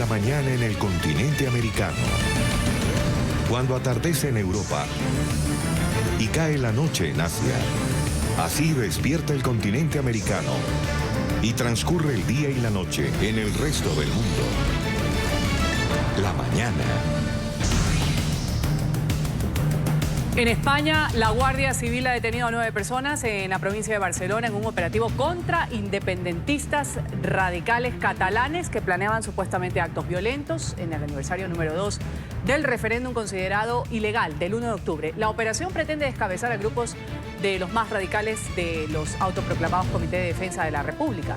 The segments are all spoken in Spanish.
la mañana en el continente americano. Cuando atardece en Europa y cae la noche en Asia. Así despierta el continente americano y transcurre el día y la noche en el resto del mundo. La mañana. En España, la Guardia Civil ha detenido a 9 personas en la provincia de Barcelona en un operativo contra independentistas radicales catalanes que planeaban supuestamente actos violentos en el aniversario número 2 del referéndum considerado ilegal del 1 de octubre. La operación pretende descabezar a grupos de los más radicales de los autoproclamados Comité de Defensa de la República.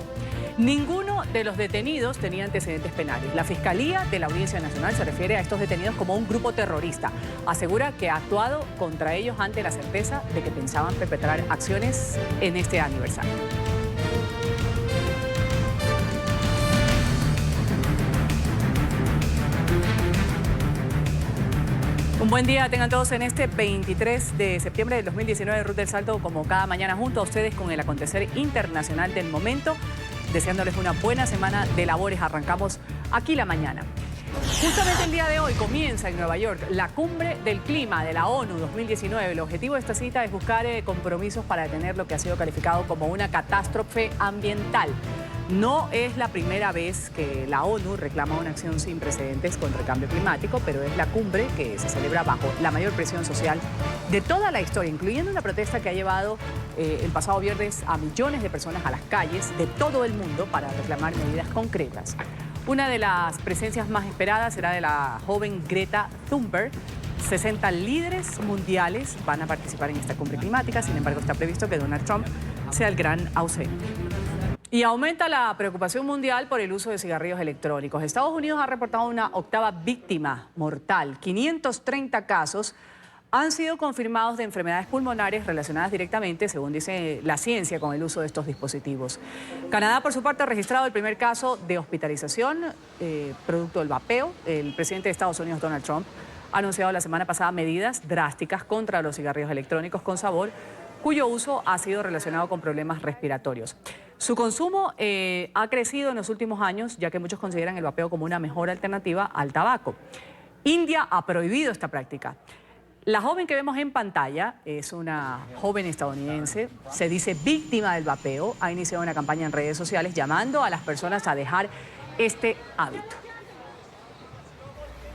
Ninguno de los detenidos tenía antecedentes penales. La Fiscalía de la Audiencia Nacional se refiere a estos detenidos como un grupo terrorista. Asegura que ha actuado contra ellos ante la certeza de que pensaban perpetrar acciones en este aniversario. Un buen día tengan todos en este 23 de septiembre del 2019. Ruth del Salto, como cada mañana, junto a ustedes con el acontecer internacional del momento. Deseándoles una buena semana de labores. Arrancamos aquí la mañana. Justamente el día de hoy comienza en Nueva York la Cumbre del Clima de la ONU 2019. El objetivo de esta cita es buscar compromisos para detener lo que ha sido calificado como una catástrofe ambiental. No es la primera vez que la ONU reclama una acción sin precedentes contra el cambio climático, pero es la cumbre que se celebra bajo la mayor presión social de toda la historia, incluyendo una protesta que ha llevado el pasado viernes a millones de personas a las calles de todo el mundo para reclamar medidas concretas. Una de las presencias más esperadas será de la joven Greta Thunberg. 60 líderes mundiales van a participar en esta cumbre climática. Sin embargo, está previsto que Donald Trump sea el gran ausente. Y aumenta la preocupación mundial por el uso de cigarrillos electrónicos. Estados Unidos ha reportado una octava víctima mortal. 530 casos han sido confirmados de enfermedades pulmonares relacionadas directamente, según dice la ciencia, con el uso de estos dispositivos. Canadá, por su parte, ha registrado el primer caso de hospitalización producto del vapeo. El presidente de Estados Unidos, Donald Trump, ha anunciado la semana pasada medidas drásticas contra los cigarrillos electrónicos con sabor, cuyo uso ha sido relacionado con problemas respiratorios. Su consumo ha crecido en los últimos años, ya que muchos consideran el vapeo como una mejor alternativa al tabaco. India ha prohibido esta práctica. La joven que vemos en pantalla es una joven estadounidense, se dice víctima del vapeo, ha iniciado una campaña en redes sociales llamando a las personas a dejar este hábito.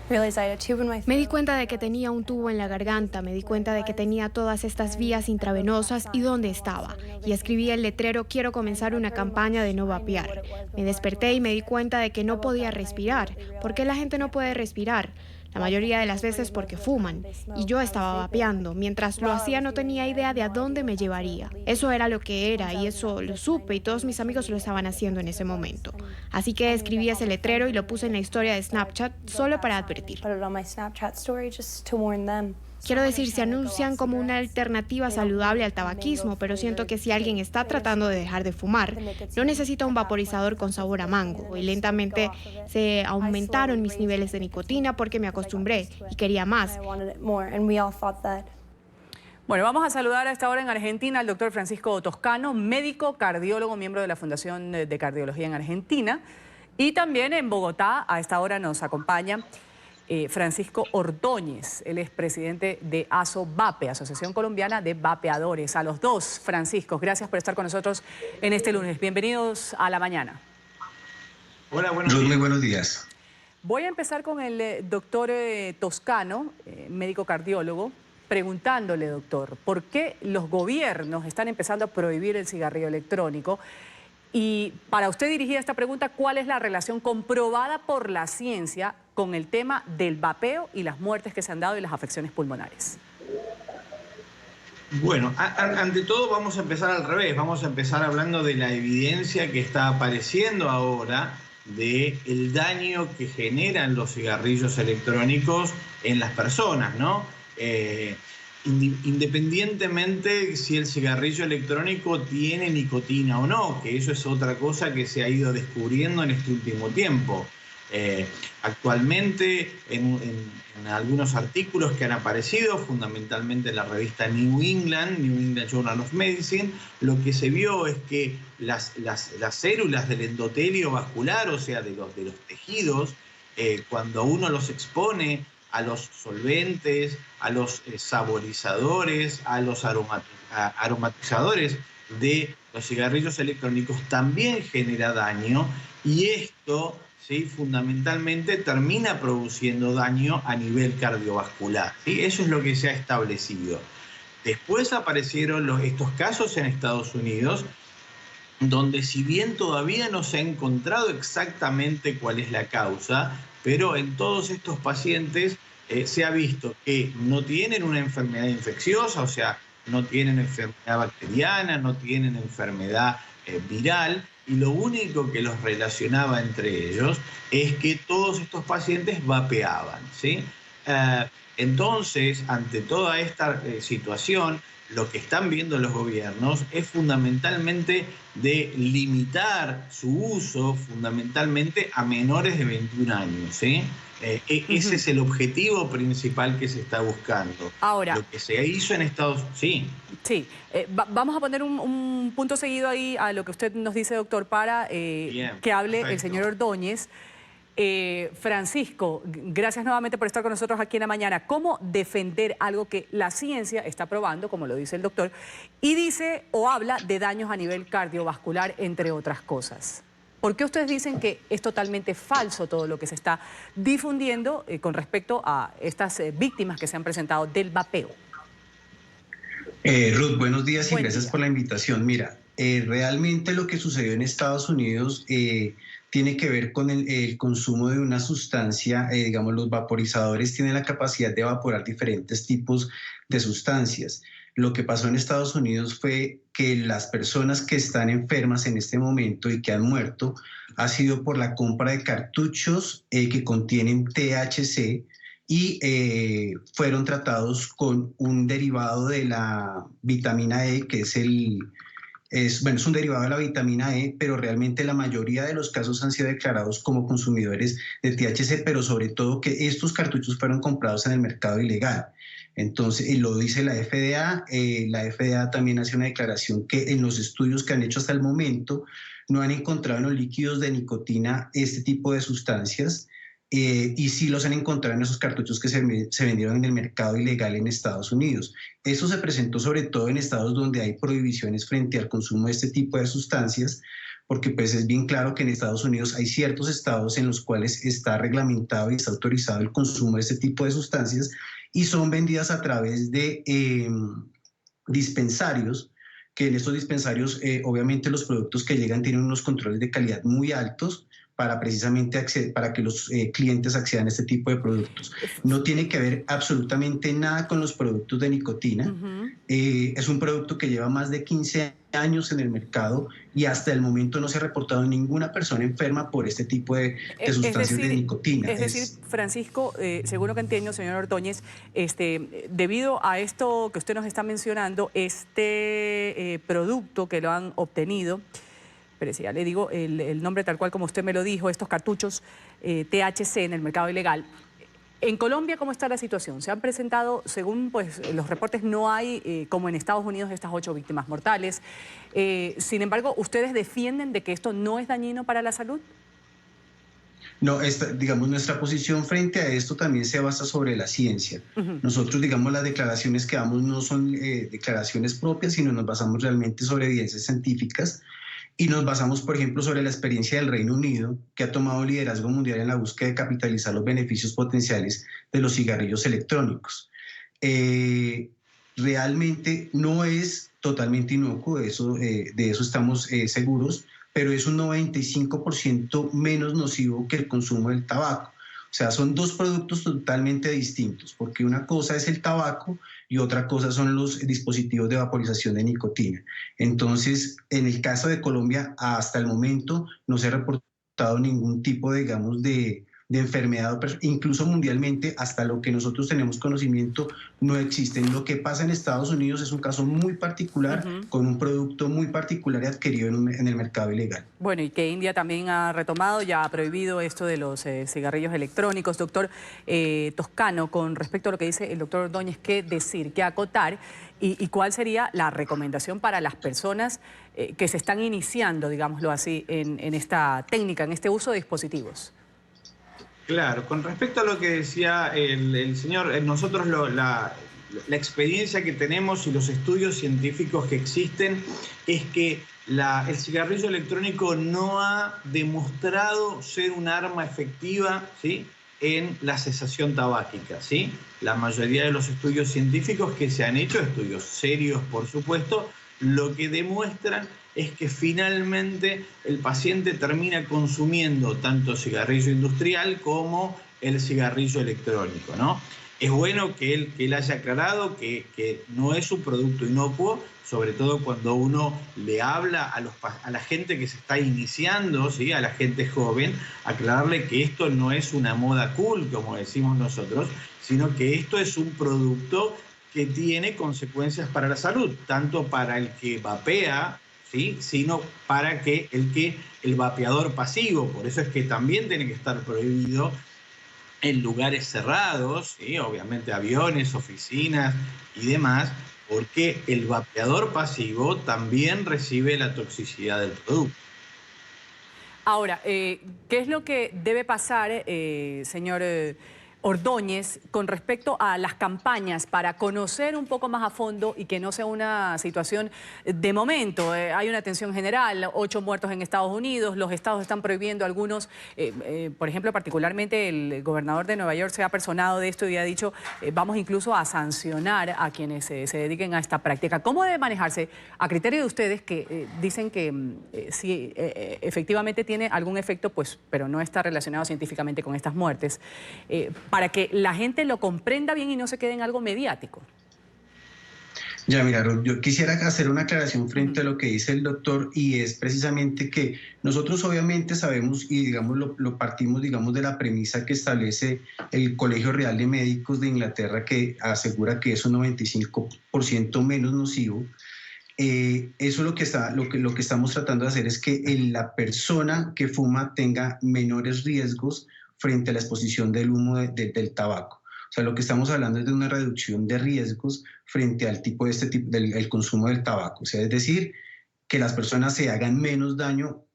Me di cuenta de que tenía un tubo en la garganta, me di cuenta de que tenía todas estas vías intravenosas y dónde estaba. Y escribí el letrero "Quiero comenzar una campaña de no vapear". Me desperté y me di cuenta de que no podía respirar. ¿Por qué la gente no puede respirar? La mayoría de las veces porque fuman. Y yo estaba vapeando. Mientras lo hacía no tenía idea de a dónde me llevaría. Eso era lo que era y eso lo supe y todos mis amigos lo estaban haciendo en ese momento. Así que escribí ese letrero y lo puse en la historia de Snapchat solo para advertir. Quiero decir, se anuncian como una alternativa saludable al tabaquismo, pero siento que si alguien está tratando de dejar de fumar, no necesita un vaporizador con sabor a mango. Y lentamente se aumentaron mis niveles de nicotina porque me acostumbré y quería más. Bueno, vamos a saludar a esta hora en Argentina al doctor Francisco Toscano, médico, cardiólogo, miembro de la Fundación de Cardiología en Argentina. Y también en Bogotá, a esta hora nos acompaña Francisco Ordóñez, él es presidente de ASOVAPE, Asociación Colombiana de Vapeadores. A los dos, Franciscos, gracias por estar con nosotros en este lunes. Bienvenidos a la mañana. Hola, buenos días. Muy buenos días. Voy a empezar con el doctor Toscano, médico cardiólogo, preguntándole, doctor, ¿por qué los gobiernos están empezando a prohibir el cigarrillo electrónico? Y para usted dirigida esta pregunta, ¿cuál es la relación comprobada por la ciencia con el tema del vapeo y las muertes que se han dado y las afecciones pulmonares? Bueno, ante todo vamos a empezar al revés, vamos a empezar hablando de la evidencia que está apareciendo ahora del daño que generan los cigarrillos electrónicos en las personas, ¿no? Independientemente si el cigarrillo electrónico tiene nicotina o no, que eso es otra cosa que se ha ido descubriendo en este último tiempo. Actualmente en algunos artículos que han aparecido, fundamentalmente en la revista New England Journal of Medicine, lo que se vio es que las células del endotelio vascular, o sea, de los tejidos, cuando uno los expone a los solventes, a los saborizadores, a los aromatizadores de los cigarrillos electrónicos, también genera daño, y esto, ¿sí?, fundamentalmente termina produciendo daño a nivel cardiovascular, ¿sí? Eso es lo que se ha establecido. Después aparecieron estos casos en Estados Unidos, donde si bien todavía no se ha encontrado exactamente cuál es la causa, pero en todos estos pacientes se ha visto que no tienen una enfermedad infecciosa, o sea, no tienen enfermedad bacteriana, no tienen enfermedad viral, y lo único que los relacionaba entre ellos es que todos estos pacientes vapeaban, ¿sí? Entonces, ante toda esta situación, lo que están viendo los gobiernos es fundamentalmente de limitar su uso fundamentalmente a menores de 21 años, ¿sí? Ese es el objetivo principal que se está buscando. Ahora, lo que se hizo en Estados Unidos... Sí. Sí, vamos a poner un punto seguido ahí a lo que usted nos dice, doctor, para que hable el señor Ordóñez. Francisco, gracias nuevamente por estar con nosotros aquí en la mañana. ¿Cómo defender algo que la ciencia está probando, como lo dice el doctor, y dice o habla de daños a nivel cardiovascular, entre otras cosas? ¿Por qué ustedes dicen que es totalmente falso todo lo que se está difundiendo con respecto a estas víctimas que se han presentado del vapeo? Ruth, buenos días y gracias día. por la invitación. Mira, realmente lo que sucedió en Estados Unidos tiene que ver con el consumo de una sustancia, digamos, los vaporizadores tienen la capacidad de evaporar diferentes tipos de sustancias. Lo que pasó en Estados Unidos fue que las personas que están enfermas en este momento y que han muerto ha sido por la compra de cartuchos que contienen THC y fueron tratados con un derivado de la vitamina E, que es un derivado de la vitamina E, pero realmente la mayoría de los casos han sido declarados como consumidores de THC, pero sobre todo que estos cartuchos fueron comprados en el mercado ilegal. Entonces, y lo dice la FDA también hace una declaración que en los estudios que han hecho hasta el momento no han encontrado en los líquidos de nicotina este tipo de sustancias, y sí los han encontrado en esos cartuchos que se vendieron en el mercado ilegal en Estados Unidos. Eso se presentó sobre todo en estados donde hay prohibiciones frente al consumo de este tipo de sustancias, porque pues es bien claro que en Estados Unidos hay ciertos estados en los cuales está reglamentado y está autorizado el consumo de este tipo de sustancias y son vendidas a través de dispensarios, que en estos dispensarios obviamente los productos que llegan tienen unos controles de calidad muy altos, para precisamente para que los clientes accedan a este tipo de productos. No tiene que ver absolutamente nada con los productos de nicotina. Es un producto que lleva más de 15 años en el mercado y hasta el momento no se ha reportado ninguna persona enferma por este tipo de sustancias de nicotina. Es decir, Francisco, según lo que entiendo, señor Ordóñez, debido a esto que usted nos está mencionando, este producto que lo han obtenido, pero si ya le digo el nombre tal cual como usted me lo dijo, estos cartuchos THC en el mercado ilegal. En Colombia, ¿cómo está la situación? Se han presentado, según pues, los reportes, no hay, como en Estados Unidos, estas 8 víctimas mortales. Sin embargo, ¿ustedes defienden de que esto no es dañino para la salud? No, digamos, nuestra posición frente a esto también se basa sobre la ciencia. Nosotros, digamos, las declaraciones que damos no son declaraciones propias, sino nos basamos realmente sobre evidencias científicas. Y nos basamos, por ejemplo, sobre la experiencia del Reino Unido, que ha tomado liderazgo mundial en la búsqueda de capitalizar los beneficios potenciales de los cigarrillos electrónicos. Realmente no es totalmente inocuo, de eso estamos seguros, pero es un 95% menos nocivo que el consumo del tabaco. O sea, son dos productos totalmente distintos, porque una cosa es el tabaco y otra cosa son los dispositivos de vaporización de nicotina. Entonces, en el caso de Colombia, hasta el momento no se ha reportado ningún tipo, digamos, de enfermedad, incluso mundialmente, hasta lo que nosotros tenemos conocimiento, no existen. Lo que pasa en Estados Unidos es un caso muy particular, con un producto muy particular y adquirido en el mercado ilegal. Bueno, y que India también ha retomado, ya ha prohibido esto de los cigarrillos electrónicos. Doctor Toscano, con respecto a lo que dice el doctor Ordóñez, ¿qué decir, qué acotar? ¿Y cuál sería la recomendación para las personas que se están iniciando, digámoslo así, en esta técnica, en este uso de dispositivos? Claro, con respecto a lo que decía el señor, nosotros la experiencia que tenemos y los estudios científicos que existen es que el cigarrillo electrónico no ha demostrado ser un arma efectiva, ¿sí?, en la cesación tabáquica, ¿sí? La mayoría de los estudios científicos que se han hecho, estudios serios por supuesto, lo que demuestran es que finalmente el paciente termina consumiendo tanto cigarrillo industrial como el cigarrillo electrónico, ¿no? Es bueno que él haya aclarado que no es un producto inocuo, sobre todo cuando uno le habla a la gente que se está iniciando, ¿sí?, a la gente joven, aclararle que esto no es una moda cool, como decimos nosotros, sino que esto es un producto que tiene consecuencias para la salud, tanto para el que vapea, ¿sí?, sino para el vapeador pasivo. Por eso es que también tiene que estar prohibido en lugares cerrados, ¿sí?, obviamente aviones, oficinas y demás, porque el vapeador pasivo también recibe la toxicidad del producto. Ahora, ¿qué es lo que debe pasar, señor Ordóñez, con respecto a las campañas para conocer un poco más a fondo y que no sea una situación de momento? Hay una tensión general, 8 muertos en Estados Unidos, los estados están prohibiendo algunos, por ejemplo, particularmente el gobernador de Nueva York se ha personado de esto y ha dicho, vamos incluso a sancionar a quienes se dediquen a esta práctica. ¿Cómo debe manejarse a criterio de ustedes que dicen que si efectivamente tiene algún efecto, pues, pero no está relacionado científicamente con estas muertes, para que la gente lo comprenda bien y no se quede en algo mediático? Ya, mira, Ruth, yo quisiera hacer una aclaración frente a lo que dice el doctor, y es precisamente que nosotros obviamente sabemos y digamos lo partimos digamos de la premisa que establece el Colegio Real de Médicos de Inglaterra, que asegura que es un 95% menos nocivo. Eso lo que estamos tratando de hacer es que la persona que fuma tenga menores riesgos frente a la exposición del humo del tabaco. O sea, lo que estamos hablando es de una reducción de riesgos frente al del consumo del tabaco. O sea, es decir, que las personas se hagan menos daño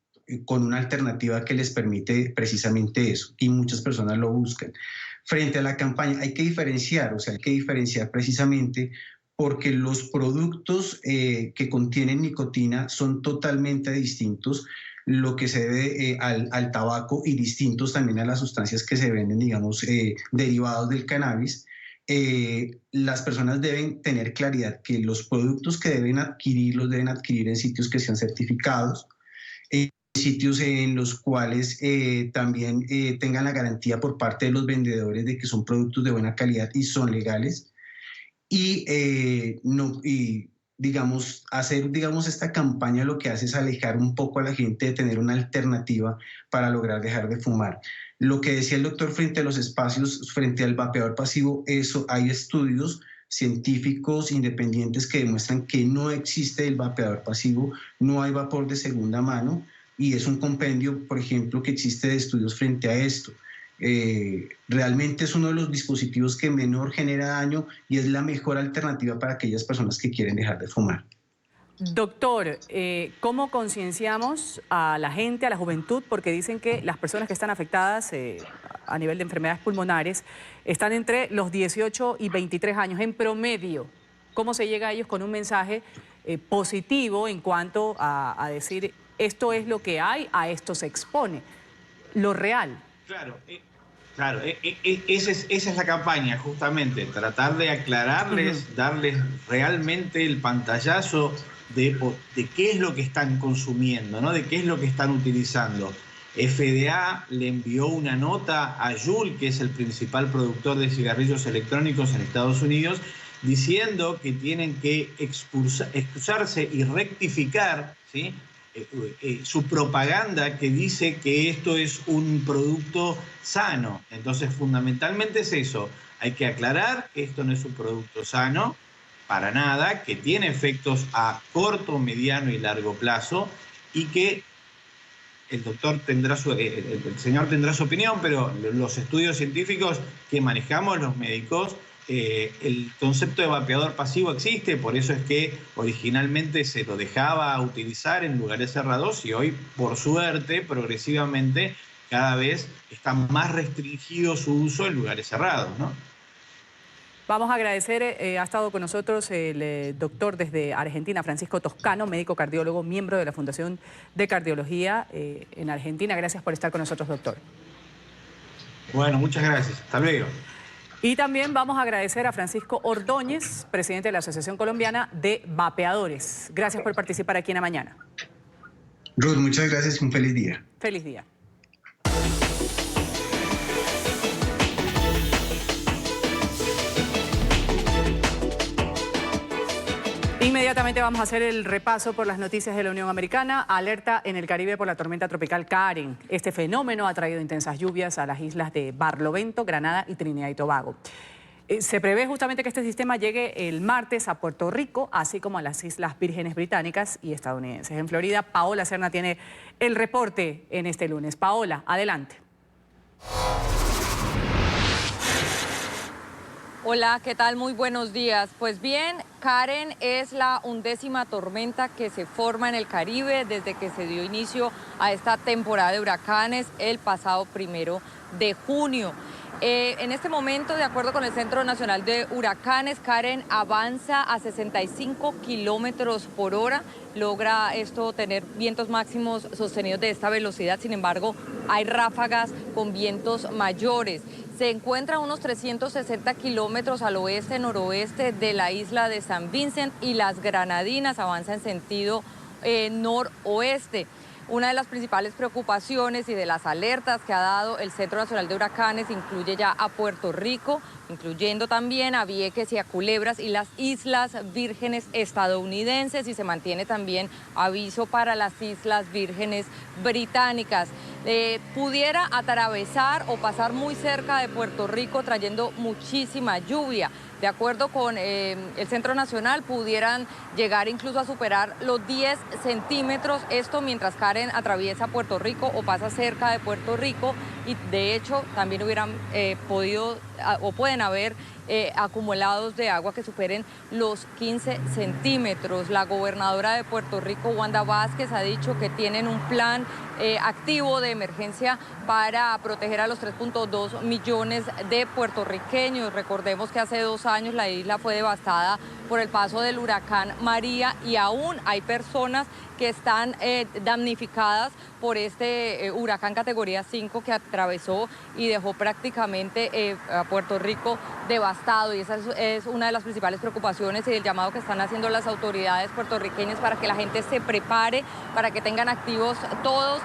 con una alternativa que les permite precisamente eso. Y muchas personas lo buscan. Frente a la campaña hay que diferenciar, precisamente porque los productos que contienen nicotina son totalmente distintos lo que se debe al tabaco y distintos también a las sustancias que se venden, digamos, derivados del cannabis. Las personas deben tener claridad que los productos que deben adquirir los deben adquirir en sitios que sean certificados, sitios en los cuales también tengan la garantía por parte de los vendedores de que son productos de buena calidad y son legales. Digamos, hacer esta campaña lo que hace es alejar un poco a la gente de tener una alternativa para lograr dejar de fumar. Lo que decía el doctor frente a los espacios, frente al vapeador pasivo, eso hay estudios científicos independientes que demuestran que no existe el vapeador pasivo, no hay vapor de segunda mano, y es un compendio, por ejemplo, que existe de estudios frente a esto. Realmente es uno de los dispositivos que menor genera daño y es la mejor alternativa para aquellas personas que quieren dejar de fumar. Doctor, ¿cómo concienciamos a la gente, a la juventud? Porque dicen que las personas que están afectadas a nivel de enfermedades pulmonares están entre los 18 y 23 años en promedio. ¿Cómo se llega a ellos con un mensaje positivo en cuanto a decir esto es lo que hay, a esto se expone, lo real? Claro, esa es la campaña, justamente, tratar de aclararles, darles realmente el pantallazo de qué es lo que están consumiendo, ¿no?, de qué es lo que están utilizando. FDA le envió una nota a Juul, que es el principal productor de cigarrillos electrónicos en Estados Unidos, diciendo que tienen que excusarse y rectificar, ¿sí?, su propaganda que dice que esto es un producto sano. Entonces, fundamentalmente es eso. Hay que aclarar que esto no es un producto sano, para nada, que tiene efectos a corto, mediano y largo plazo, y que el señor tendrá su opinión, pero los estudios científicos que manejamos los médicos, el concepto de vapeador pasivo existe, por eso es que originalmente se lo dejaba utilizar en lugares cerrados y hoy, por suerte, progresivamente cada vez está más restringido su uso en lugares cerrados, ¿no? Vamos a agradecer, ha estado con nosotros el doctor desde Argentina, Francisco Toscano, médico cardiólogo, miembro de la Fundación de Cardiología en Argentina. Gracias por estar con nosotros, doctor. Bueno, muchas gracias. Hasta luego. Y también vamos a agradecer a Francisco Ordóñez, presidente de la Asociación Colombiana de Vapeadores. Gracias por participar aquí en La Mañana. Ruth, muchas gracias y un feliz día. Feliz día. Inmediatamente vamos a hacer el repaso por las noticias de la Unión Americana. Alerta en el Caribe por la tormenta tropical Karen. Este fenómeno ha traído intensas lluvias a las islas de Barlovento, Granada y Trinidad y Tobago. Se prevé justamente que este sistema llegue el martes a Puerto Rico, así como a las Islas Vírgenes Británicas y estadounidenses. En Florida, Paola Serna tiene el reporte en este lunes. Paola, adelante. Hola, ¿qué tal? Muy buenos días. Pues bien, Karen es la 11ª tormenta que se forma en el Caribe desde que se dio inicio a esta temporada de huracanes el pasado 1 de junio. En este momento, de acuerdo con el Centro Nacional de Huracanes, Karen avanza a 65 kilómetros por hora. Logra esto tener vientos máximos sostenidos de esta velocidad. Sin embargo, hay ráfagas con vientos mayores. Se encuentra a unos 360 kilómetros al oeste-noroeste de la isla de San Vincent y las Granadinas. Avanza en sentido noroeste. Una de las principales preocupaciones y de las alertas que ha dado el Centro Nacional de Huracanes incluye ya a Puerto Rico, incluyendo también a Vieques y a Culebras y las Islas Vírgenes estadounidenses, y se mantiene también aviso para las Islas Vírgenes británicas. Pudiera atravesar o pasar muy cerca de Puerto Rico trayendo muchísima lluvia. De acuerdo con el Centro Nacional, pudieran llegar incluso a superar los 10 centímetros, esto mientras Karen atraviesa Puerto Rico o pasa cerca de Puerto Rico, y de hecho también hubieran podido o pueden haber acumulados de agua que superen los 15 centímetros. La gobernadora de Puerto Rico, Wanda Vázquez, ha dicho que tienen un plan activo de emergencia para proteger a los 3.2 millones de puertorriqueños. Recordemos que hace 2 años la isla fue devastada por el paso del huracán María y aún hay personas que están damnificadas por este huracán categoría 5 que atravesó y dejó prácticamente a Puerto Rico devastado, y esa es una de las principales preocupaciones y el llamado que están haciendo las autoridades puertorriqueñas para que la gente se prepare, para que tengan activos todos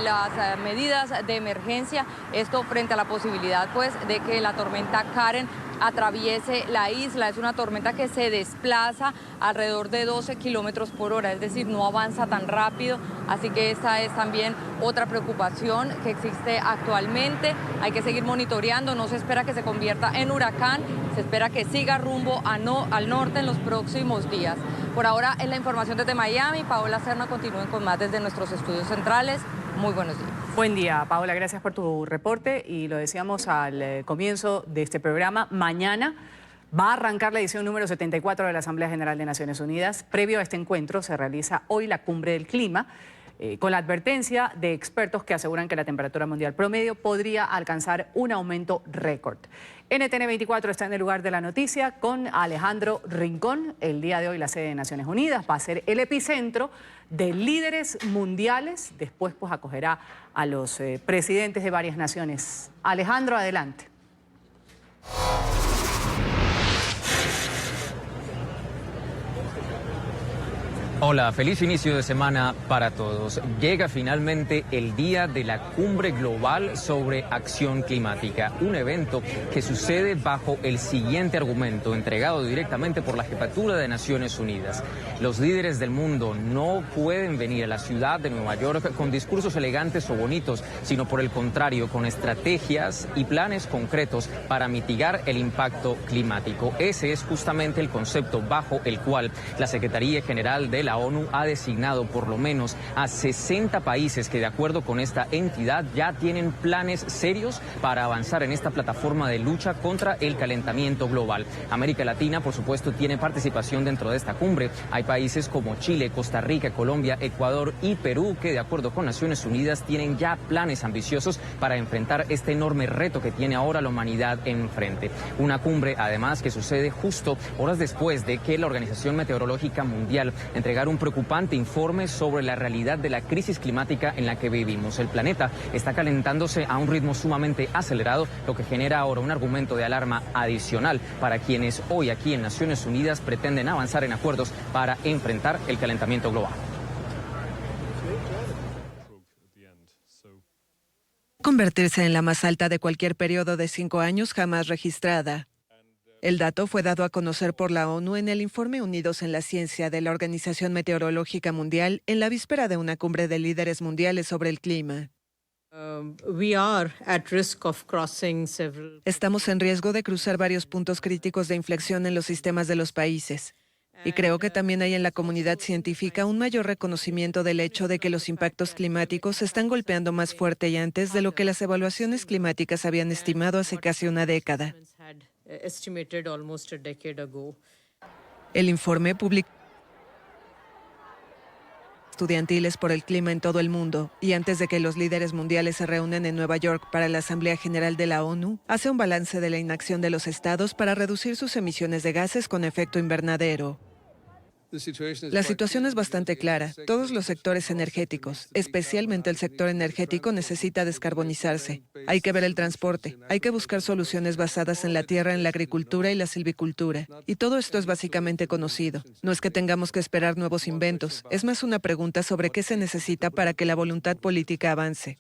las medidas de emergencia, esto frente a la posibilidad pues de que la tormenta Karen atraviese la isla. Es una tormenta que se desplaza alrededor de 12 kilómetros por hora, es decir, no avanza tan rápido, así que esta es también otra preocupación que existe actualmente. Hay que seguir monitoreando, no se espera que se convierta en huracán, se espera que siga rumbo al norte en los próximos días. Por ahora es la información desde Miami. Paola Serna, continúen con más desde nuestros estudios centrales. Muy buenos días. Buen día, Paola, gracias por tu reporte, y lo decíamos al comienzo de este programa, mañana va a arrancar la edición número 74 de la Asamblea General de Naciones Unidas. Previo a este encuentro se realiza hoy la Cumbre del Clima, con la advertencia de expertos que aseguran que la temperatura mundial promedio podría alcanzar un aumento récord. NTN 24 está en el lugar de la noticia con Alejandro Rincón. El día de hoy la sede de Naciones Unidas va a ser el epicentro de líderes mundiales. Después pues acogerá a los presidentes de varias naciones. Alejandro, adelante. Hola, feliz inicio de semana para todos. Llega finalmente el día de la Cumbre Global sobre Acción Climática, un evento que sucede bajo el siguiente argumento entregado directamente por la Jefatura de Naciones Unidas. Los líderes del mundo no pueden venir a la ciudad de Nueva York con discursos elegantes o bonitos, sino por el contrario, con estrategias y planes concretos para mitigar el impacto climático. Ese es justamente el concepto bajo el cual la Secretaría General de la la ONU ha designado por lo menos a 60 países que, de acuerdo con esta entidad, ya tienen planes serios para avanzar en esta plataforma de lucha contra el calentamiento global. América Latina, por supuesto, tiene participación dentro de esta cumbre. Hay países como Chile, Costa Rica, Colombia, Ecuador y Perú que, de acuerdo con Naciones Unidas, tienen ya planes ambiciosos para enfrentar este enorme reto que tiene ahora la humanidad enfrente. Una cumbre, además, que sucede justo horas después de que la Organización Meteorológica Mundial entregara un preocupante informe sobre la realidad de la crisis climática en la que vivimos. El planeta está calentándose a un ritmo sumamente acelerado, lo que genera ahora un argumento de alarma adicional para quienes hoy aquí en Naciones Unidas pretenden avanzar en acuerdos para enfrentar el calentamiento global. Convertirse en la más alta de cualquier periodo de 5 años jamás registrada. El dato fue dado a conocer por la ONU en el informe Unidos en la Ciencia de la Organización Meteorológica Mundial en la víspera de una cumbre de líderes mundiales sobre el clima. Estamos en riesgo de cruzar varios puntos críticos de inflexión en los sistemas de los países. Y creo que también hay en la comunidad científica un mayor reconocimiento del hecho de que los impactos climáticos se están golpeando más fuerte y antes de lo que las evaluaciones climáticas habían estimado hace casi una década. El informe publicado estudiantiles por el clima en todo el mundo y antes de que los líderes mundiales se reúnen en Nueva York para la Asamblea General de la ONU, hace un balance de la inacción de los estados para reducir sus emisiones de gases con efecto invernadero. La situación es bastante clara. Todos los sectores energéticos, especialmente el sector energético, necesita descarbonizarse. Hay que ver el transporte, hay que buscar soluciones basadas en la tierra, en la agricultura y la silvicultura. Y todo esto es básicamente conocido. No es que tengamos que esperar nuevos inventos, es más una pregunta sobre qué se necesita para que la voluntad política avance.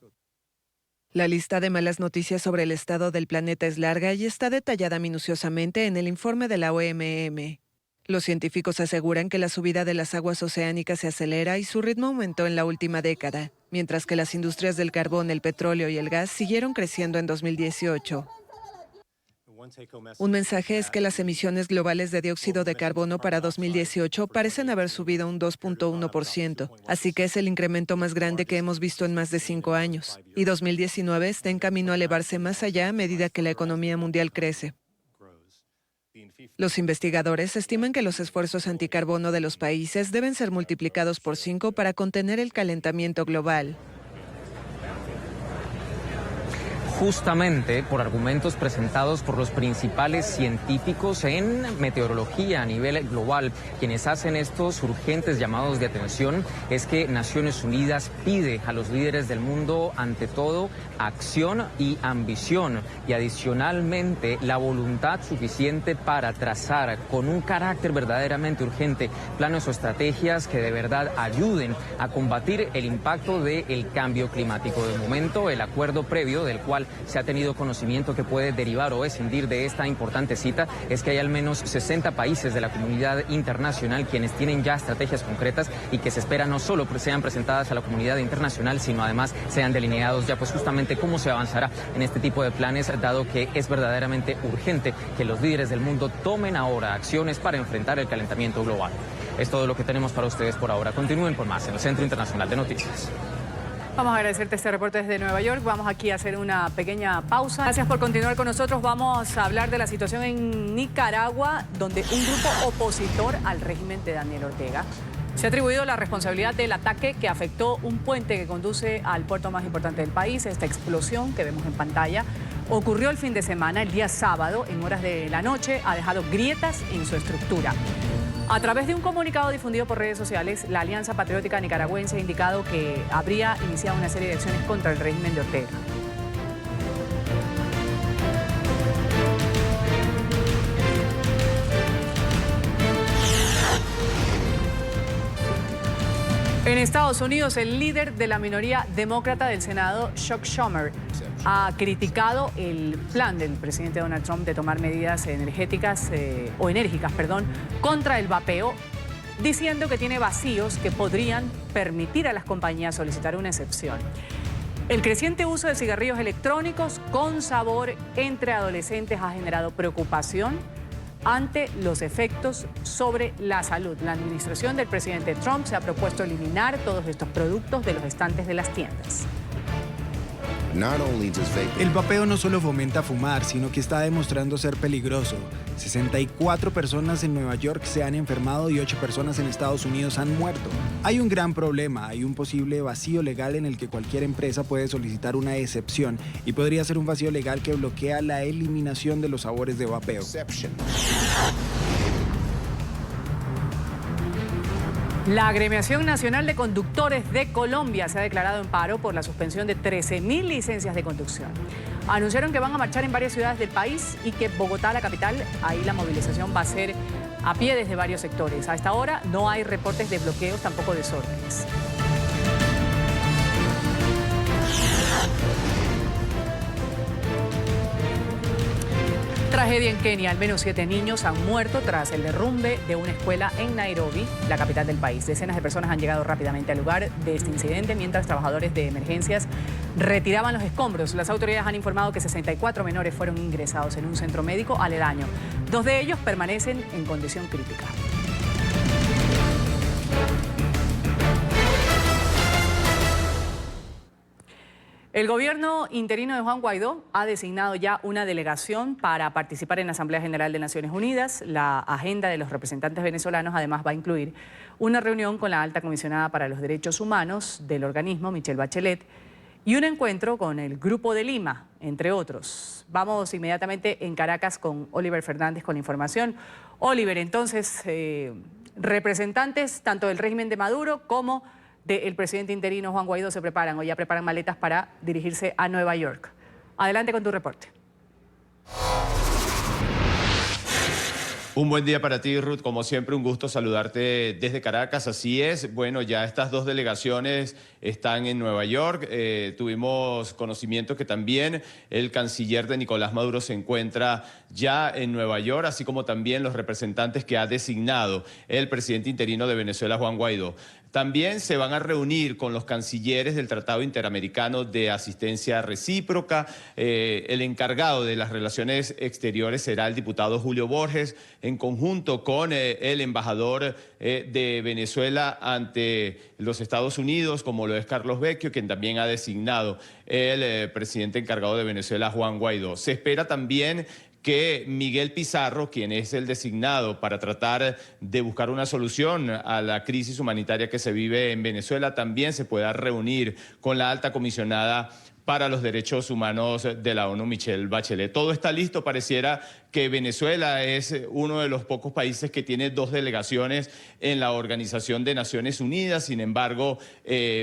La lista de malas noticias sobre el estado del planeta es larga y está detallada minuciosamente en el informe de la OMM. Los científicos aseguran que la subida de las aguas oceánicas se acelera y su ritmo aumentó en la última década, mientras que las industrias del carbón, el petróleo y el gas siguieron creciendo en 2018. Un mensaje es que las emisiones globales de dióxido de carbono para 2018 parecen haber subido un 2.1%, así que es el incremento más grande que hemos visto en más de 5 años, y 2019 está en camino a elevarse más allá a medida que la economía mundial crece. Los investigadores estiman que los esfuerzos anticarbono de los países deben ser multiplicados por 5 para contener el calentamiento global. Justamente por argumentos presentados por los principales científicos en meteorología a nivel global, quienes hacen estos urgentes llamados de atención, es que Naciones Unidas pide a los líderes del mundo, ante todo, acción y ambición, y adicionalmente la voluntad suficiente para trazar con un carácter verdaderamente urgente planes o estrategias que de verdad ayuden a combatir el impacto del cambio climático. De momento, el acuerdo previo del cual se ha tenido conocimiento que puede derivar o escindir de esta importante cita es que hay al menos 60 países de la comunidad internacional quienes tienen ya estrategias concretas y que se espera no solo sean presentadas a la comunidad internacional, sino además sean delineados ya pues justamente cómo se avanzará en este tipo de planes, dado que es verdaderamente urgente que los líderes del mundo tomen ahora acciones para enfrentar el calentamiento global. Es todo lo que tenemos para ustedes por ahora. Continúen por más en el Centro Internacional de Noticias. Vamos a agradecerte este reporte desde Nueva York. Vamos aquí a hacer una pequeña pausa. Gracias por continuar con nosotros. Vamos a hablar de la situación en Nicaragua, donde un grupo opositor al régimen de Daniel Ortega se ha atribuido la responsabilidad del ataque que afectó un puente que conduce al puerto más importante del país. Esta explosión que vemos en pantalla ocurrió el fin de semana, el día sábado, en horas de la noche. Ha dejado grietas en su estructura. A través de un comunicado difundido por redes sociales, la Alianza Patriótica Nicaragüense ha indicado que habría iniciado una serie de acciones contra el régimen de Ortega. En Estados Unidos, el líder de la minoría demócrata del Senado, Chuck Schumer, ha criticado el plan del presidente Donald Trump de tomar medidas enérgicas contra el vapeo, diciendo que tiene vacíos que podrían permitir a las compañías solicitar una excepción. El creciente uso de cigarrillos electrónicos con sabor entre adolescentes ha generado preocupación ante los efectos sobre la salud. La administración del presidente Trump se ha propuesto eliminar todos estos productos de los estantes de las tiendas. El vapeo no solo fomenta fumar, sino que está demostrando ser peligroso. 64 personas en Nueva York se han enfermado y 8 personas en Estados Unidos han muerto. Hay un gran problema, hay un posible vacío legal en el que cualquier empresa puede solicitar una excepción y podría ser un vacío legal que bloquea la eliminación de los sabores de vapeo. La Agremiación Nacional de Conductores de Colombia se ha declarado en paro por la suspensión de 13.000 licencias de conducción. Anunciaron que van a marchar en varias ciudades del país y que Bogotá, la capital, ahí la movilización va a ser a pie desde varios sectores. A esta hora no hay reportes de bloqueos, tampoco desórdenes. Tragedia en Kenia. Al menos 7 niños han muerto tras el derrumbe de una escuela en Nairobi, la capital del país. Decenas de personas han llegado rápidamente al lugar de este incidente mientras trabajadores de emergencias retiraban los escombros. Las autoridades han informado que 64 menores fueron ingresados en un centro médico aledaño. 2 de ellos permanecen en condición crítica. El gobierno interino de Juan Guaidó ha designado ya una delegación para participar en la Asamblea General de Naciones Unidas. La agenda de los representantes venezolanos además va a incluir una reunión con la alta comisionada para los derechos humanos del organismo, Michelle Bachelet, y un encuentro con el Grupo de Lima, entre otros. Vamos inmediatamente en Caracas con Oliver Fernández con la información. Oliver, entonces, representantes tanto del régimen de Maduro como del presidente interino Juan Guaidó se preparan o ya preparan maletas para dirigirse a Nueva York. Adelante con tu reporte. Un buen día para ti, Ruth. Como siempre, un gusto saludarte desde Caracas. Así es. Bueno, ya estas 2 delegaciones están en Nueva York. Tuvimos conocimiento que también el canciller de Nicolás Maduro se encuentra ya en Nueva York, así como también los representantes que ha designado el presidente interino de Venezuela, Juan Guaidó. También se van a reunir con los cancilleres del Tratado Interamericano de Asistencia Recíproca. El encargado de las relaciones exteriores será el diputado Julio Borges, en conjunto con el embajador de Venezuela ante los Estados Unidos, como lo es Carlos Vecchio, quien también ha designado el presidente encargado de Venezuela, Juan Guaidó. Se espera también que Miguel Pizarro, quien es el designado para tratar de buscar una solución a la crisis humanitaria que se vive en Venezuela, también se pueda reunir con la alta comisionada para los derechos humanos de la ONU, Michelle Bachelet. Todo está listo. Pareciera que Venezuela es uno de los pocos países que tiene 2 delegaciones en la Organización de Naciones Unidas. Sin embargo,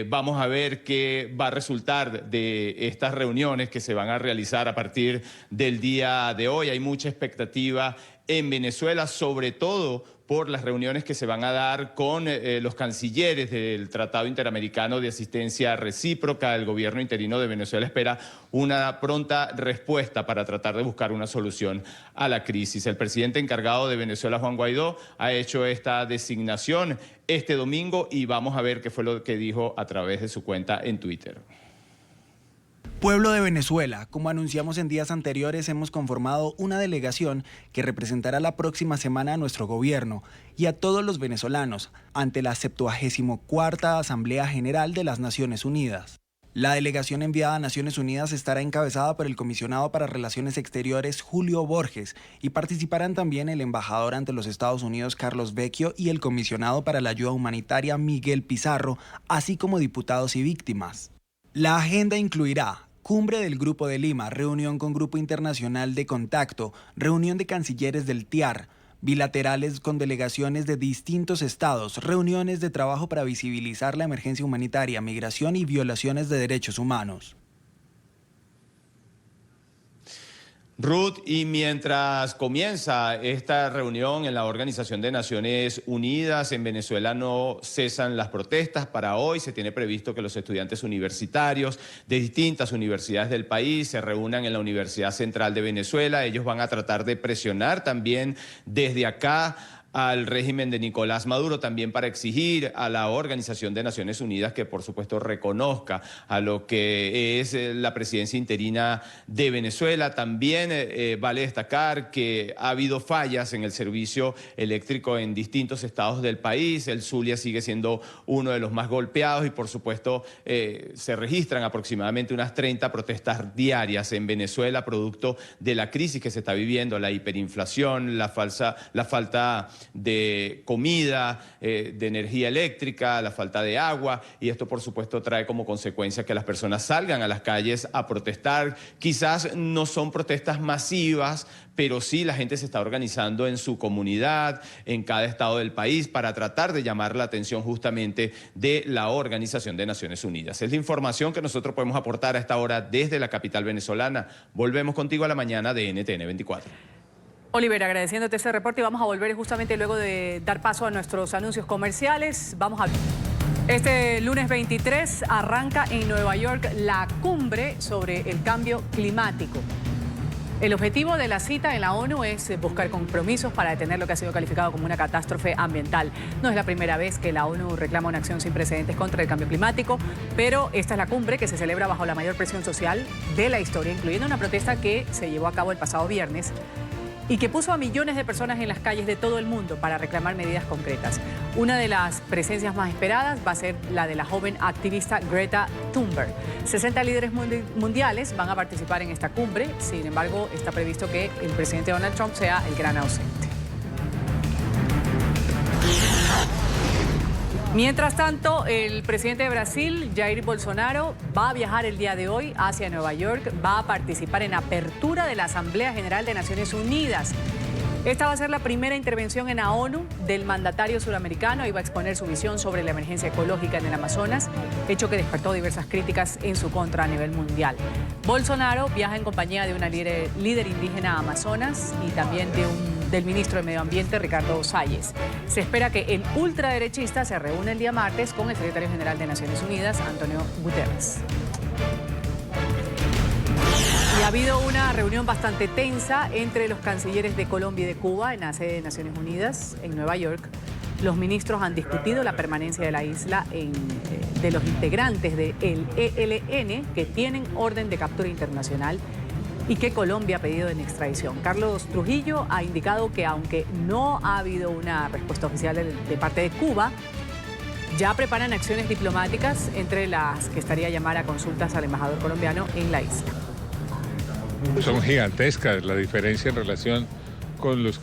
vamos a ver qué va a resultar de estas reuniones que se van a realizar a partir del día de hoy. Hay mucha expectativa en Venezuela, sobre todo por las reuniones que se van a dar con los cancilleres del Tratado Interamericano de Asistencia Recíproca. El gobierno interino de Venezuela espera una pronta respuesta para tratar de buscar una solución a la crisis. El presidente encargado de Venezuela, Juan Guaidó, ha hecho esta designación este domingo y vamos a ver qué fue lo que dijo a través de su cuenta en Twitter. Pueblo de Venezuela, como anunciamos en días anteriores, hemos conformado una delegación que representará la próxima semana a nuestro gobierno y a todos los venezolanos ante la 74ª Asamblea General de las Naciones Unidas. La delegación enviada a Naciones Unidas estará encabezada por el comisionado para Relaciones Exteriores Julio Borges y participarán también el embajador ante los Estados Unidos Carlos Vecchio y el comisionado para la ayuda humanitaria Miguel Pizarro, así como diputados y víctimas. La agenda incluirá Cumbre del Grupo de Lima, reunión con Grupo Internacional de Contacto, reunión de cancilleres del TIAR, bilaterales con delegaciones de distintos estados, reuniones de trabajo para visibilizar la emergencia humanitaria, migración y violaciones de derechos humanos. Ruth, y mientras comienza esta reunión en la Organización de Naciones Unidas, en Venezuela no cesan las protestas. Para hoy se tiene previsto que los estudiantes universitarios de distintas universidades del país se reúnan en la Universidad Central de Venezuela. Ellos van a tratar de presionar también desde acá al régimen de Nicolás Maduro, también para exigir a la Organización de Naciones Unidas que por supuesto reconozca a lo que es la presidencia interina de Venezuela. También vale destacar que ha habido fallas en el servicio eléctrico en distintos estados del país. El Zulia sigue siendo uno de los más golpeados y por supuesto se registran aproximadamente unas 30 protestas diarias en Venezuela producto de la crisis que se está viviendo, la hiperinflación, la falta de comida, de energía eléctrica, la falta de agua, y esto por supuesto trae como consecuencia que las personas salgan a las calles a protestar. Quizás no son protestas masivas, pero sí la gente se está organizando en su comunidad, en cada estado del país, para tratar de llamar la atención justamente de la Organización de Naciones Unidas. Es la información que nosotros podemos aportar a esta hora desde la capital venezolana. Volvemos contigo a la mañana de NTN 24. Oliver, agradeciéndote ese reporte y vamos a volver justamente luego de dar paso a nuestros anuncios comerciales. Vamos a... Este lunes 23 arranca en Nueva York la cumbre sobre el cambio climático. El objetivo de la cita en la ONU es buscar compromisos para detener lo que ha sido calificado como una catástrofe ambiental. No es la primera vez que la ONU reclama una acción sin precedentes contra el cambio climático, pero esta es la cumbre que se celebra bajo la mayor presión social de la historia, incluyendo una protesta que se llevó a cabo el pasado viernes y que puso a millones de personas en las calles de todo el mundo para reclamar medidas concretas. Una de las presencias más esperadas va a ser la de la joven activista Greta Thunberg. 60 líderes mundiales van a participar en esta cumbre, sin embargo, está previsto que el presidente Donald Trump sea el gran ausente. Mientras tanto, el presidente de Brasil, Jair Bolsonaro, va a viajar el día de hoy hacia Nueva York, va a participar en apertura de la Asamblea General de Naciones Unidas. Esta va a ser la primera intervención en la ONU del mandatario suramericano y va a exponer su visión sobre la emergencia ecológica en el Amazonas, hecho que despertó diversas críticas en su contra a nivel mundial. Bolsonaro viaja en compañía de una líder indígena amazonas y también del ministro de Medio Ambiente, Ricardo Salles. Se espera que el ultraderechista se reúna el día martes con el secretario general de Naciones Unidas, Antonio Guterres. Y ha habido una reunión bastante tensa entre los cancilleres de Colombia y de Cuba en la sede de Naciones Unidas en Nueva York. Los ministros han discutido la permanencia de la isla de los integrantes del ELN que tienen orden de captura internacional y que Colombia ha pedido en extradición. Carlos Trujillo ha indicado que aunque no ha habido una respuesta oficial de parte de Cuba, ya preparan acciones diplomáticas entre las que estaría llamar a consultas al embajador colombiano en la isla. Son gigantescas la diferencia en relación con los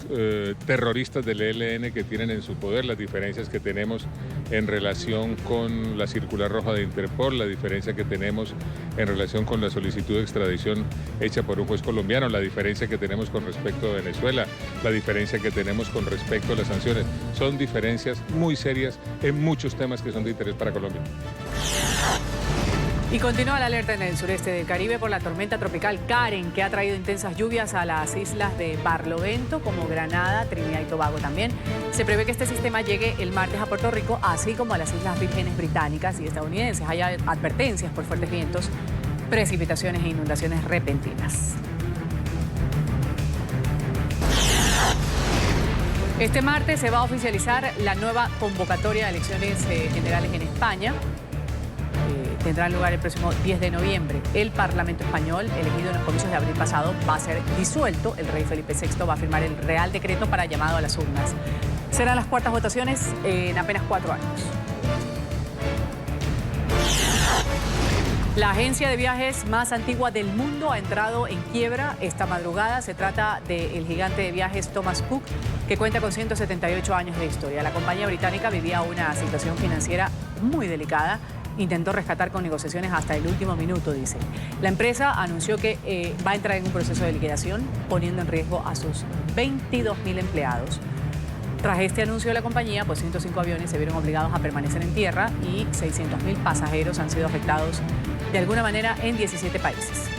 terroristas del ELN que tienen en su poder, las diferencias que tenemos en relación con la circular roja de Interpol, la diferencia que tenemos en relación con la solicitud de extradición hecha por un juez colombiano, la diferencia que tenemos con respecto a Venezuela, la diferencia que tenemos con respecto a las sanciones. Son diferencias muy serias en muchos temas que son de interés para Colombia. Y continúa la alerta en el sureste del Caribe por la tormenta tropical Karen, que ha traído intensas lluvias a las islas de Barlovento, como Granada, Trinidad y Tobago también. Se prevé que este sistema llegue el martes a Puerto Rico, así como a las Islas Vírgenes Británicas y estadounidenses. Hay advertencias por fuertes vientos, precipitaciones e inundaciones repentinas. Este martes se va a oficializar la nueva convocatoria de elecciones generales en España. Tendrá lugar el próximo 10 de noviembre. El Parlamento español, elegido en los comicios de abril pasado, va a ser disuelto. El rey Felipe VI va a firmar el Real Decreto para llamado a las urnas. Serán las cuartas votaciones en apenas 4 años. La agencia de viajes más antigua del mundo ha entrado en quiebra esta madrugada. Se trata del gigante de viajes Thomas Cook, que cuenta con 178 años de historia. La compañía británica vivía una situación financiera muy delicada. Intentó rescatar con negociaciones hasta el último minuto, dicen. La empresa anunció que va a entrar en un proceso de liquidación, poniendo en riesgo a sus 22.000 empleados. Tras este anuncio de la compañía, pues 105 aviones se vieron obligados a permanecer en tierra y 600.000 pasajeros han sido afectados de alguna manera en 17 países.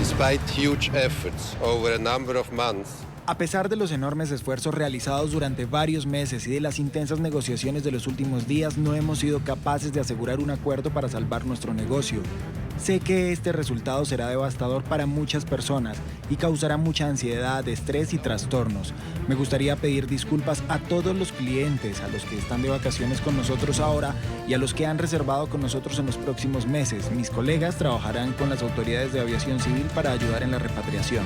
Despite huge efforts over a number of months, A pesar de los enormes esfuerzos realizados durante varios meses y de las intensas negociaciones de los últimos días, no hemos sido capaces de asegurar un acuerdo para salvar nuestro negocio. Sé que este resultado será devastador para muchas personas y causará mucha ansiedad, estrés y trastornos. Me gustaría pedir disculpas a todos los clientes, a los que están de vacaciones con nosotros ahora y a los que han reservado con nosotros en los próximos meses. Mis colegas trabajarán con las autoridades de aviación civil para ayudar en la repatriación.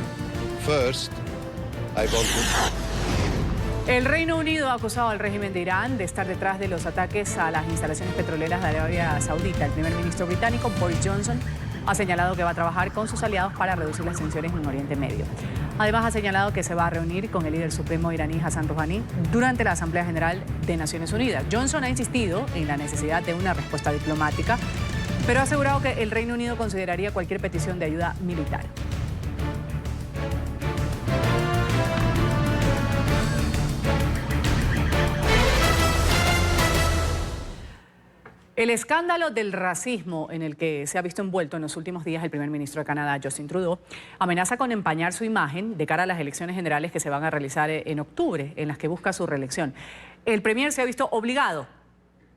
El Reino Unido ha acusado al régimen de Irán de estar detrás de los ataques a las instalaciones petroleras de Arabia Saudita. El primer ministro británico, Boris Johnson, ha señalado que va a trabajar con sus aliados para reducir las tensiones en Oriente Medio. Además, ha señalado que se va a reunir con el líder supremo iraní, Hassan Rouhani, durante la Asamblea General de Naciones Unidas. Johnson ha insistido en la necesidad de una respuesta diplomática, pero ha asegurado que el Reino Unido consideraría cualquier petición de ayuda militar. El escándalo del racismo en el que se ha visto envuelto en los últimos días el primer ministro de Canadá, Justin Trudeau, amenaza con empañar su imagen de cara a las elecciones generales que se van a realizar en octubre, en las que busca su reelección. El premier se ha visto obligado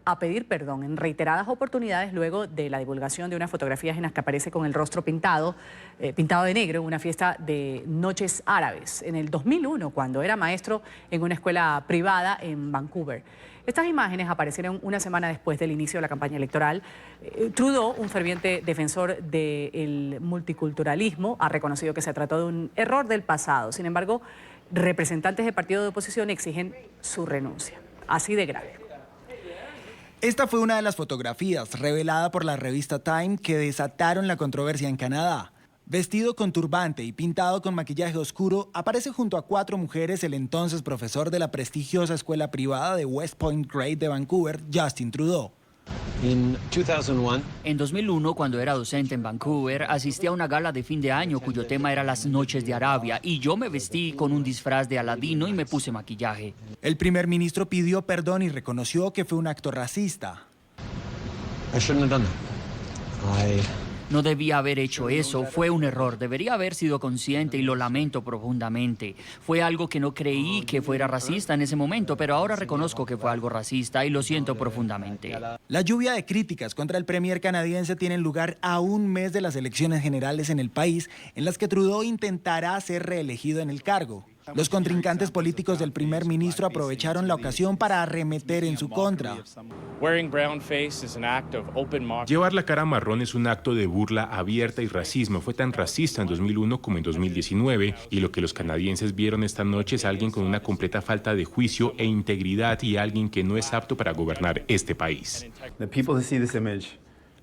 a pedir perdón en reiteradas oportunidades luego de la divulgación de unas fotografías en las que aparece con el rostro pintado de negro en una fiesta de noches árabes en el 2001, cuando era maestro en una escuela privada en Vancouver. Estas imágenes aparecieron una semana después del inicio de la campaña electoral. Trudeau, un ferviente defensor del multiculturalismo, ha reconocido que se trató de un error del pasado. Sin embargo, representantes de partidos de oposición exigen su renuncia. Así de grave. Esta fue una de las fotografías revelada por la revista Time que desataron la controversia en Canadá. Vestido con turbante y pintado con maquillaje oscuro, aparece junto a 4 mujeres el entonces profesor de la prestigiosa escuela privada de West Point Grade de Vancouver, Justin Trudeau. En 2001, cuando era docente en Vancouver, asistí a una gala de fin de año cuyo tema era las noches de Arabia y yo me vestí con un disfraz de Aladino y me puse maquillaje. El primer ministro pidió perdón y reconoció que fue un acto racista. No debía haber hecho eso, fue un error, debería haber sido consciente y lo lamento profundamente. Fue algo que no creí que fuera racista en ese momento, pero ahora reconozco que fue algo racista y lo siento profundamente. La lluvia de críticas contra el premier canadiense tiene lugar a un mes de las elecciones generales en el país, en las que Trudeau intentará ser reelegido en el cargo. Los contrincantes políticos del primer ministro aprovecharon la ocasión para arremeter en su contra. Llevar la cara marrón es un acto de burla abierta y racismo. Fue tan racista en 2001 como en 2019 y lo que los canadienses vieron esta noche es alguien con una completa falta de juicio e integridad y alguien que no es apto para gobernar este país.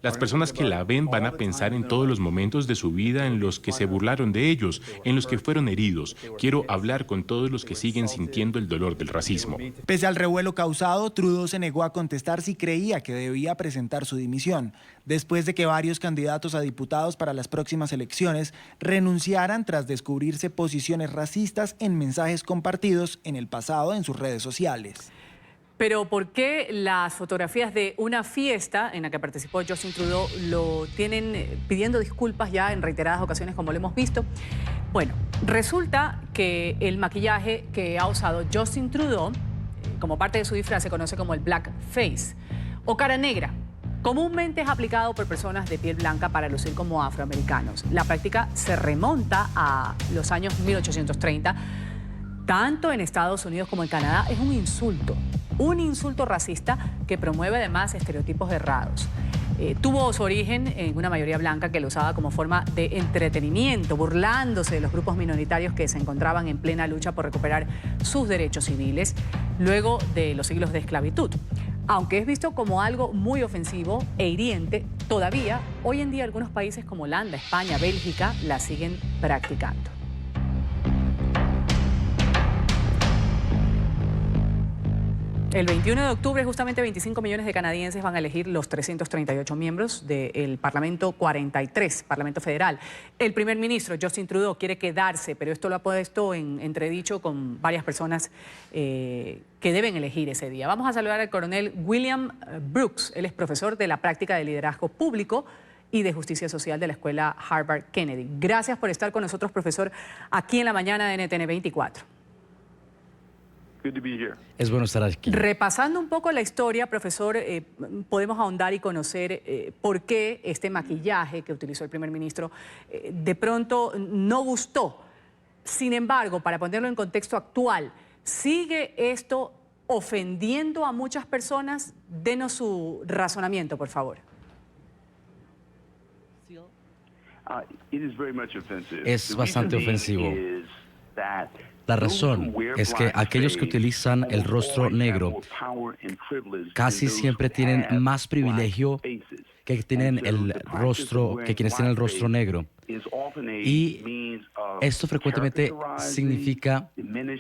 Las personas que la ven van a pensar en todos los momentos de su vida en los que se burlaron de ellos, en los que fueron heridos. Quiero hablar con todos los que siguen sintiendo el dolor del racismo. Pese al revuelo causado, Trudeau se negó a contestar si creía que debía presentar su dimisión, después de que varios candidatos a diputados para las próximas elecciones renunciaran tras descubrirse posiciones racistas en mensajes compartidos en el pasado en sus redes sociales. Pero ¿por qué las fotografías de una fiesta en la que participó Justin Trudeau lo tienen pidiendo disculpas ya en reiteradas ocasiones, como lo hemos visto? Bueno, resulta que el maquillaje que ha usado Justin Trudeau como parte de su disfraz se conoce como el blackface o cara negra. Comúnmente es aplicado por personas de piel blanca para lucir como afroamericanos. La práctica se remonta a los años 1830. Tanto en Estados Unidos como en Canadá es un insulto racista que promueve además estereotipos errados. Tuvo su origen en una mayoría blanca que lo usaba como forma de entretenimiento, burlándose de los grupos minoritarios que se encontraban en plena lucha por recuperar sus derechos civiles luego de los siglos de esclavitud. Aunque es visto como algo muy ofensivo e hiriente, todavía hoy en día algunos países como Holanda, España, Bélgica la siguen practicando. El 21 de octubre, justamente 25 millones de canadienses van a elegir los 338 miembros del Parlamento 43, Parlamento Federal. El primer ministro, Justin Trudeau, quiere quedarse, pero esto lo ha puesto en entredicho con varias personas que deben elegir ese día. Vamos a saludar al coronel William Brooks. Él es profesor de la práctica de liderazgo público y de Justicia Social de la Escuela Harvard Kennedy. Gracias por estar con nosotros, profesor, aquí en la mañana de NTN 24. Es bueno estar aquí. Repasando un poco la historia, profesor, podemos ahondar y conocer por qué este maquillaje que utilizó el primer ministro de pronto no gustó. Sin embargo, para ponerlo en contexto actual, ¿sigue esto ofendiendo a muchas personas? Denos su razonamiento, por favor. Es bastante ofensivo. La razón es que aquellos que utilizan el rostro negro casi siempre tienen más privilegio que quienes tienen el rostro negro. Y esto frecuentemente significa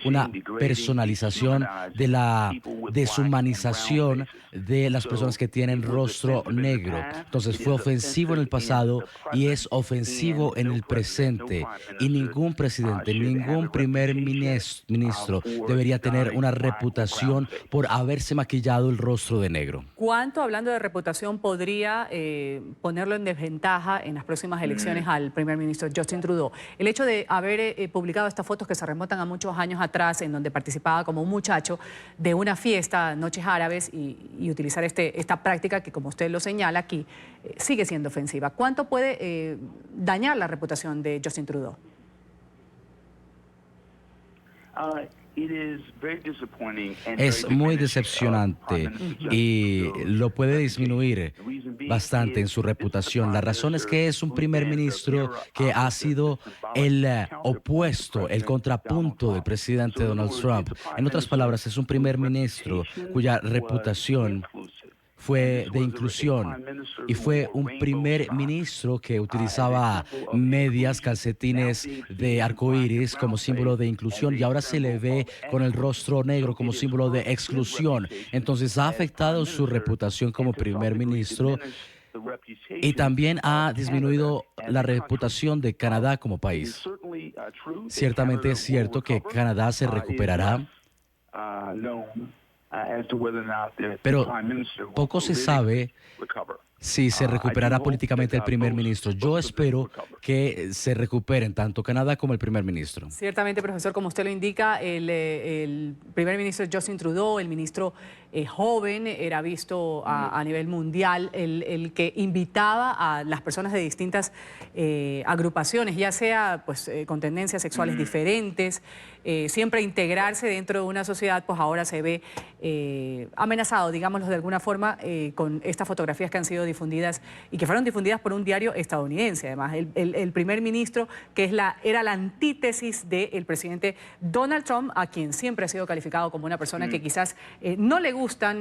una personalización de la deshumanización de las personas que tienen rostro negro. Entonces fue ofensivo en el pasado y es ofensivo en el presente. Y ningún presidente, ningún primer ministro debería tener una reputación por haberse maquillado el rostro de negro. ¿Cuánto, hablando de reputación, podría ponerlo en desventaja en las próximas elecciones al primer ministro Justin Trudeau? El hecho de haber publicado estas fotos que se remontan a muchos años atrás, en donde participaba como un muchacho de una fiesta, noches árabes, y utilizar esta práctica que, como usted lo señala aquí, sigue siendo ofensiva. ¿Cuánto puede dañar la reputación de Justin Trudeau? Es muy decepcionante y lo puede disminuir bastante en su reputación. La razón es que es un primer ministro que ha sido el opuesto, el contrapunto del presidente Donald Trump. En otras palabras, es un primer ministro cuya reputación fue de inclusión y fue un primer ministro que utilizaba medias, calcetines de arcoíris como símbolo de inclusión, y ahora se le ve con el rostro negro como símbolo de exclusión. Entonces ha afectado su reputación como primer ministro y también ha disminuido la reputación de Canadá como país. Ciertamente es cierto que Canadá se recuperará, pero poco se sabe si se recuperará políticamente el primer ministro. Yo espero que se recuperen tanto Canadá como el primer ministro. Ciertamente, profesor, como usted lo indica, el primer ministro Justin Trudeau, el ministro joven, era visto a nivel mundial, el que invitaba a las personas de distintas agrupaciones, ya sea pues, con tendencias sexuales diferentes, siempre integrarse dentro de una sociedad, pues ahora se ve amenazado, digámoslo de alguna forma, con estas fotografías que han sido difundidas y que fueron difundidas por un diario estadounidense. Además, el primer ministro, que era la antítesis del presidente Donald Trump, a quien siempre ha sido calificado como una persona que quizás no le gustan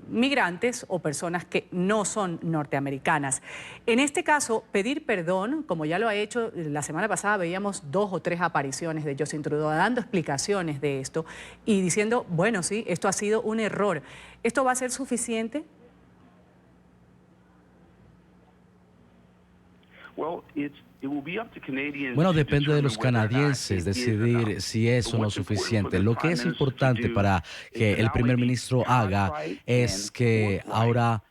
migrantes o personas que no son norteamericanas. En este caso, pedir perdón, como ya lo ha hecho, la semana pasada veíamos 2 o 3 apariciones de Justin Trudeau dando explicaciones de esto y diciendo, bueno, sí, esto ha sido un error. ¿Esto va a ser suficiente? Bueno, depende de los canadienses decidir si es o no suficiente. Lo que es importante para que el primer ministro haga es que ahora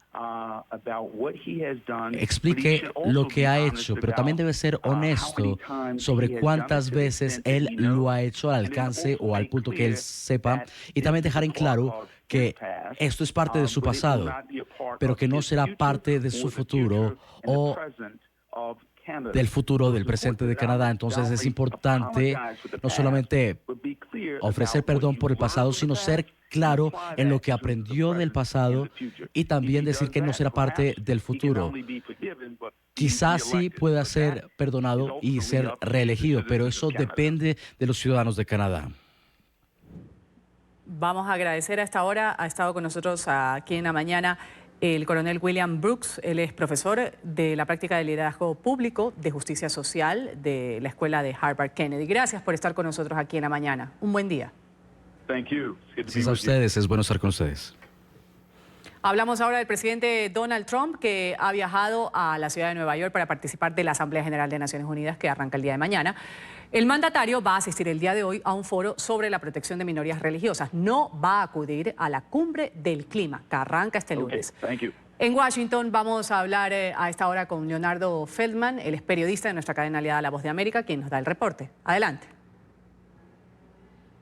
explique lo que ha hecho, pero también debe ser honesto sobre cuántas veces él lo ha hecho al alcance o al punto que él sepa, y también dejar en claro que esto es parte de su pasado, pero que no será parte de su futuro o del futuro del presente de Canadá. Entonces es importante no solamente ofrecer perdón por el pasado, sino ser claro en lo que aprendió del pasado y también decir que no será parte del futuro. Quizás sí pueda ser perdonado y ser reelegido, pero eso depende de los ciudadanos de Canadá. Vamos a agradecer a esta hora, ha estado con nosotros aquí en la mañana el coronel William Brooks. Él es profesor de la práctica de liderazgo público de justicia social de la Escuela de Harvard Kennedy. Gracias por estar con nosotros aquí en la mañana. Un buen día. Gracias a ustedes, es bueno estar con ustedes. Hablamos ahora del presidente Donald Trump, que ha viajado a la ciudad de Nueva York para participar de la Asamblea General de Naciones Unidas, que arranca el día de mañana. El mandatario va a asistir el día de hoy a un foro sobre la protección de minorías religiosas. No va a acudir a la cumbre del clima, que arranca este lunes. En Washington vamos a hablar a esta hora con Leonardo Feldman, él es periodista de nuestra cadena aliada La Voz de América, quien nos da el reporte. Adelante.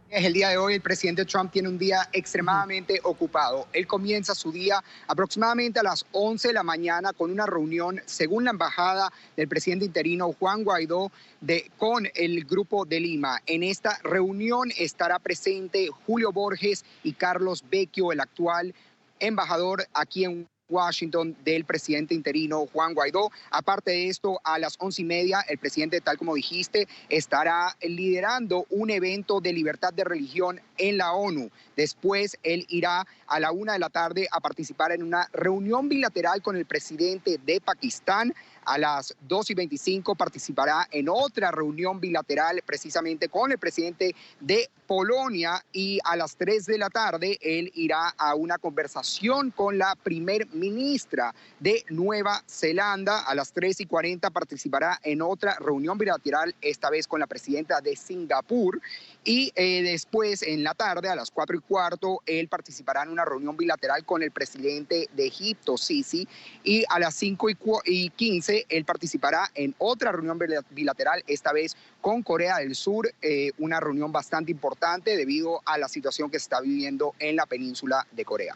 El día de hoy el presidente Trump tiene un día extremadamente ocupado. Él comienza su día aproximadamente a las 11 de la mañana con una reunión, según la embajada del presidente interino Juan Guaidó, con el Grupo de Lima. En esta reunión estará presente Julio Borges y Carlos Vecchio, el actual embajador aquí en Washington del presidente interino Juan Guaidó. Aparte de esto, a las 11:30, el presidente, tal como dijiste, estará liderando un evento de libertad de religión en la ONU. Después, él irá a la 1 de la tarde a participar en una reunión bilateral con el presidente de Pakistán. A las 2:25 participará en otra reunión bilateral precisamente con el presidente de Polonia, y a las 3 de la tarde él irá a una conversación con la primer ministra de Nueva Zelanda. A las 3:40 participará en otra reunión bilateral, esta vez con la presidenta de Singapur. Y después, en la tarde, a las 4:15, él participará en una reunión bilateral con el presidente de Egipto, Sisi. Y a las 5:15, él participará en otra reunión bilateral, esta vez con Corea del Sur, una reunión bastante importante debido a la situación que se está viviendo en la península de Corea.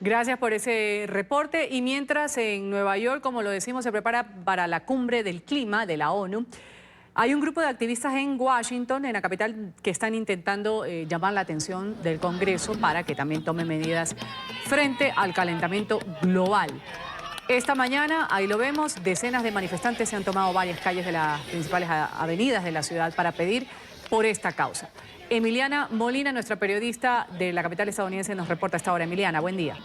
Gracias por ese reporte. Y mientras en Nueva York, como lo decimos, se prepara para la cumbre del clima de la ONU, hay un grupo de activistas en Washington, en la capital, que están intentando llamar la atención del Congreso para que también tome medidas frente al calentamiento global. Esta mañana, ahí lo vemos, decenas de manifestantes se han tomado varias calles de las principales avenidas de la ciudad para pedir por esta causa. Emiliana Molina, nuestra periodista de la capital estadounidense, nos reporta a esta hora. Emiliana, buen día.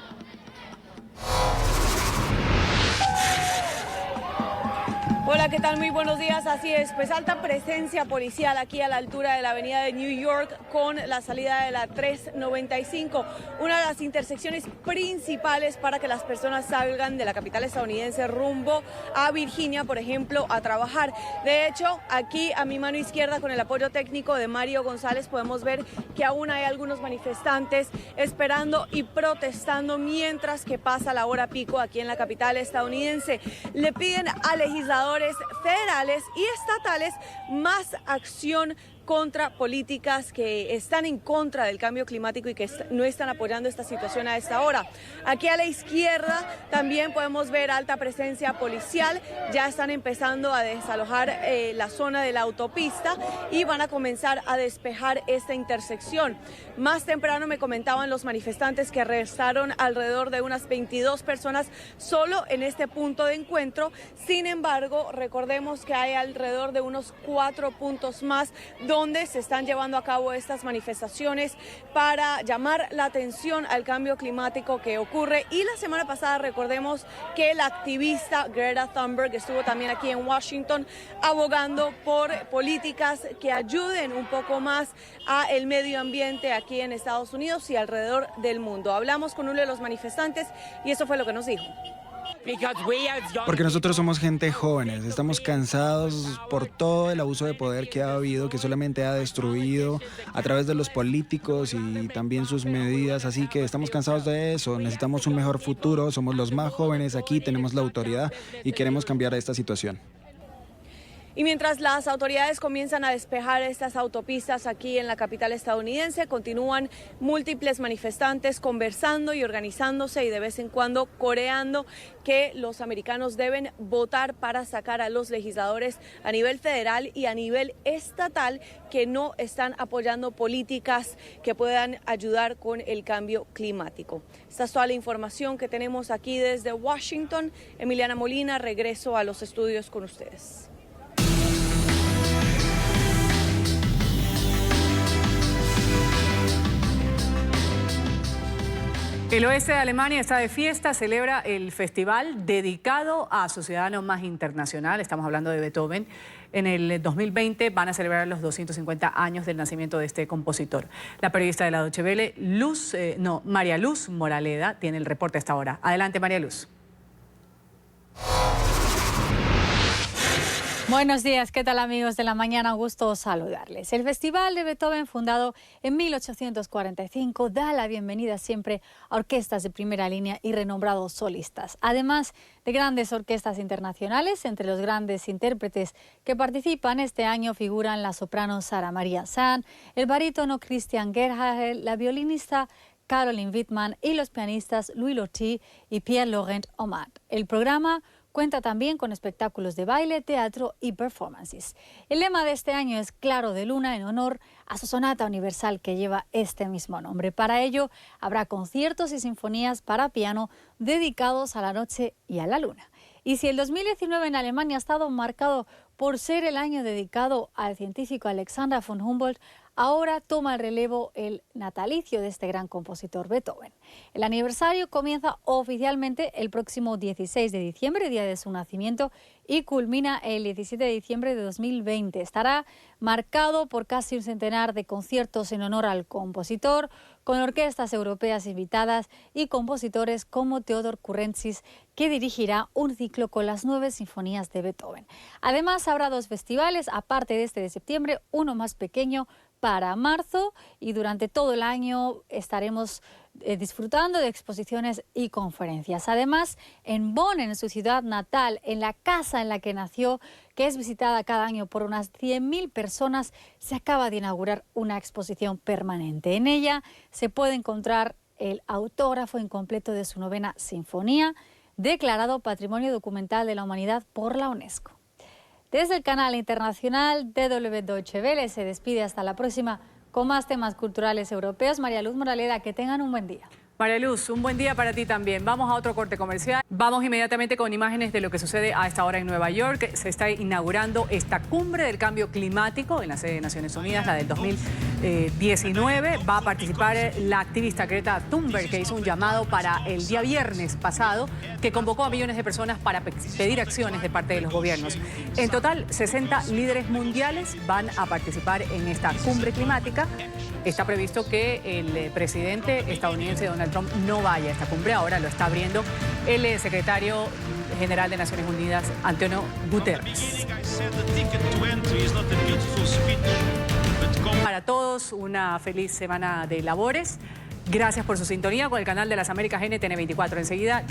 Hola, ¿qué tal? Muy buenos días. Así es, pues alta presencia policial aquí a la altura de la avenida de New York con la salida de la 395, una de las intersecciones principales para que las personas salgan de la capital estadounidense rumbo a Virginia, por ejemplo, a trabajar. De hecho, aquí a mi mano izquierda, con el apoyo técnico de Mario González, podemos ver que aún hay algunos manifestantes esperando y protestando mientras que pasa la hora pico aquí en la capital estadounidense. Le piden a legisladores federales y estatales más acción contra políticas que están en contra del cambio climático y que no están apoyando esta situación a esta hora. Aquí a la izquierda también podemos ver alta presencia policial. Ya están empezando a desalojar la zona de la autopista y van a comenzar a despejar esta intersección. Más temprano me comentaban los manifestantes que arrestaron alrededor de unas 22 personas solo en este punto de encuentro. Sin embargo, recordemos que hay alrededor de unos 4 puntos más donde se están llevando a cabo estas manifestaciones para llamar la atención al cambio climático que ocurre. Y la semana pasada, recordemos que la activista Greta Thunberg estuvo también aquí en Washington abogando por políticas que ayuden un poco más a el medio ambiente aquí en Estados Unidos y alrededor del mundo. Hablamos con uno de los manifestantes y eso fue lo que nos dijo. Porque nosotros somos gente jóvenes, estamos cansados por todo el abuso de poder que ha habido, que solamente ha destruido a través de los políticos y también sus medidas, así que estamos cansados de eso, necesitamos un mejor futuro, somos los más jóvenes aquí, tenemos la autoridad y queremos cambiar esta situación. Y mientras las autoridades comienzan a despejar estas autopistas aquí en la capital estadounidense, continúan múltiples manifestantes conversando y organizándose y de vez en cuando coreando que los americanos deben votar para sacar a los legisladores a nivel federal y a nivel estatal que no están apoyando políticas que puedan ayudar con el cambio climático. Esta es toda la información que tenemos aquí desde Washington. Emiliana Molina, regreso a los estudios con ustedes. El oeste de Alemania está de fiesta, celebra el festival dedicado a su ciudadano más internacional, estamos hablando de Beethoven. En el 2020 van a celebrar los 250 años del nacimiento de este compositor. La periodista de la Deutsche Welle, María Luz Moraleda, tiene el reporte a esta hora. Adelante, María Luz. Buenos días, ¿qué tal amigos de la mañana? Gusto saludarles. El Festival de Beethoven, fundado en 1845, da la bienvenida siempre a orquestas de primera línea y renombrados solistas, además de grandes orquestas internacionales. Entre los grandes intérpretes que participan este año figuran la soprano Sara María Sand, el barítono Christian Gerhagel, la violinista Caroline Wittmann y los pianistas Louis Lottie y Pierre-Laurent Omat. El programa cuenta también con espectáculos de baile, teatro y performances. El lema de este año es Claro de Luna, en honor a su sonata universal que lleva este mismo nombre. Para ello, habrá conciertos y sinfonías para piano dedicados a la noche y a la luna. Y si el 2019 en Alemania ha estado marcado por ser el año dedicado al científico Alexander von Humboldt, ahora toma el relevo el natalicio de este gran compositor Beethoven. El aniversario comienza oficialmente el próximo 16 de diciembre, día de su nacimiento, y culmina el 17 de diciembre de 2020. Estará marcado por casi un centenar de conciertos en honor al compositor, con orquestas europeas invitadas y compositores como Theodor Kurentzis, que dirigirá un ciclo con las 9 sinfonías de Beethoven. Además, habrá 2 festivales, aparte de este de septiembre, uno más pequeño para marzo, y durante todo el año estaremos disfrutando de exposiciones y conferencias. Además, en Bonn, en su ciudad natal, en la casa en la que nació, que es visitada cada año por unas 100.000 personas, se acaba de inaugurar una exposición permanente. En ella se puede encontrar el autógrafo incompleto de su 9ª sinfonía, declarado Patrimonio Documental de la Humanidad por la UNESCO. Desde el canal internacional DW Deutsche Welle se despide hasta la próxima con más temas culturales europeos. María Luz Moraleda, que tengan un buen día. María Luz, un buen día para ti también. Vamos a otro corte comercial. Vamos inmediatamente con imágenes de lo que sucede a esta hora en Nueva York. Se está inaugurando esta cumbre del cambio climático en la sede de Naciones Unidas, la del 2019. Va a participar la activista Greta Thunberg, que hizo un llamado para el día viernes pasado, que convocó a millones de personas para pedir acciones de parte de los gobiernos. En total, 60 líderes mundiales van a participar en esta cumbre climática. Está previsto que el presidente estadounidense Donald Trump no vaya a esta cumbre. Ahora lo está abriendo el secretario general de Naciones Unidas, Antonio Guterres. Para todos, una feliz semana de labores. Gracias por su sintonía con el canal de las Américas NTN 24. Enseguida...